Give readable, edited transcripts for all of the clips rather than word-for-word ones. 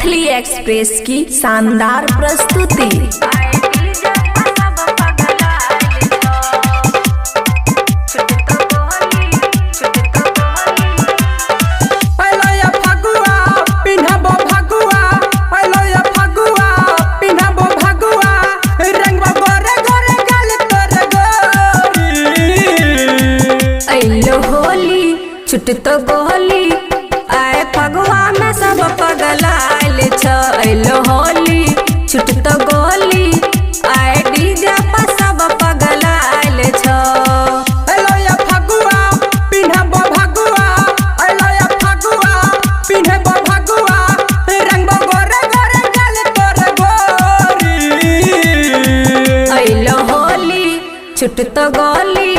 Maithili express की शानदार प्रस्तुति। छुट तो गोली आए फगुआ में सब पगलाइल छ। अइलो होली छुट तो गोली आए डीजे पर सब पगलाइल छ। अइलो या फगुआ पिन्हबो भगुआ, अइलो या फगुआ पिन्हबो भगुआ, रंगबो गोरे गोरे गल तोर गोरी। अइलो होली छुट तो गोली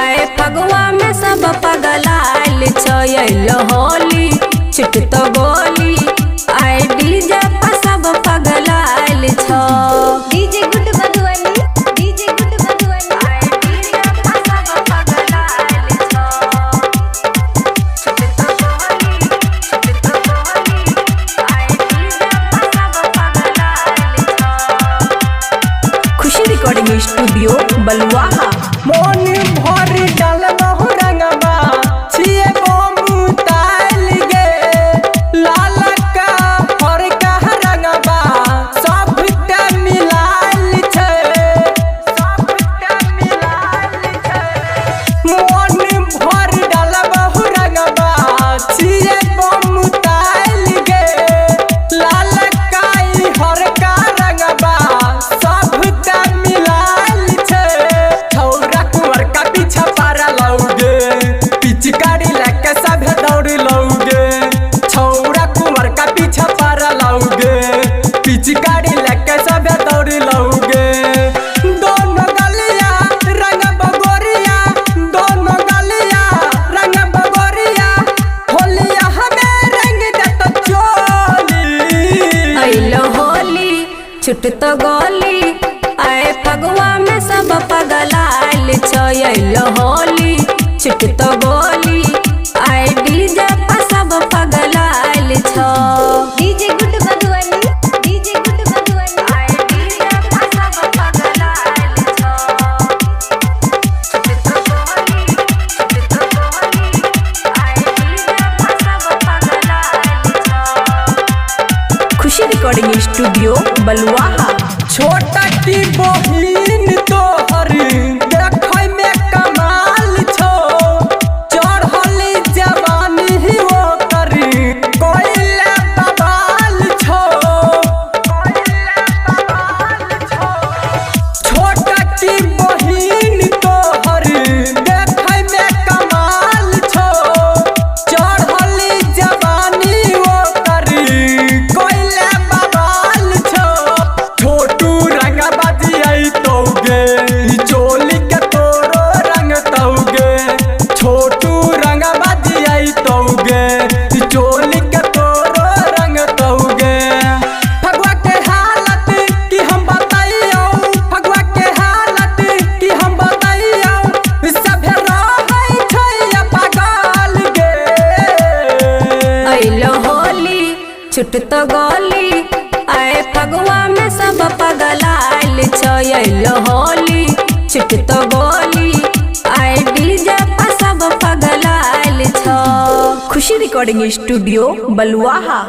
आए फगुआ में सब पगलाइल छ। अइलो होली छुट तो गोली आए डीजे पर सब पगलाइल छ। DJ good Madhubani, DJ good Madhubani, आए डीजे पर सब पगलाइल छ। छुट तो गोली आए डीजे पर सब पगलाइल छ। खुशी रिकॉर्डिंग स्टूडियो बलुआहा। मोन भर डालबहु रंगबा छिए मुताइल गे, लाल का हर का रंगबा सबटा मिलाइल छै, सबटा मिलाइल छै। मोन भर डालबहु रंगबा छिए मुताइल गे, लाल का हर का रंगबा सबटा मिलाइल छै। छौरा कुंवर का पीछा पारा लौगे, पिचकारी लेके सभे दौड़ लौगे। छौरा कुंवर का पीछा पारा लौगे, पिचकारी लेके सभे दौड़ लौगे। दोनों गलिया रंग बगोरिया, दोनों गलिया रंग बगोरिया, होलिया हमें रंग देत चोली। अइलो होली छुट तो गोली आए फगुआ में सब पगलाइल छ। अइलो होली छुट तो गोली आए डीजे पर सब पगलाइल छ। DJ good Madhubani, DJ good Madhubani, आए डीजे पर सब पगलाइल छ। छुट तो गोली आए डीजे पर सब पगलाइल छ। खुशी रिकॉर्डिंग स्टूडियो बलुआहा। छोटा की बहिन तोहर देखै में कमाल छो, चढ़ल जवानी ही ओकर कोइला बवाल छो, कोइला बवाल छो। छोटा की बहिन तोहर देखै में कमाल छो, चढ़ल जवानी ओकर कोइला बवाल छो। छोटू रंग बजियाई तौगे, चोली के तोरो रंग तौगे। छोटू रंग बजियाई तौगे, चोली के तोरो रंग तौगे। फगुआ के हालत की हम बताइयो, फगुआ के हालत की हम बताइयो, सभे रहै छै पागल गे। अइलो होली छुट तो गोली आए फगुआ में सब पगलाइल छ। अइलो होली छुट तो गोली आए डीजे पर सब पगलाइल छ। खुशी रिकॉर्डिंग स्टूडियो बलुआहा।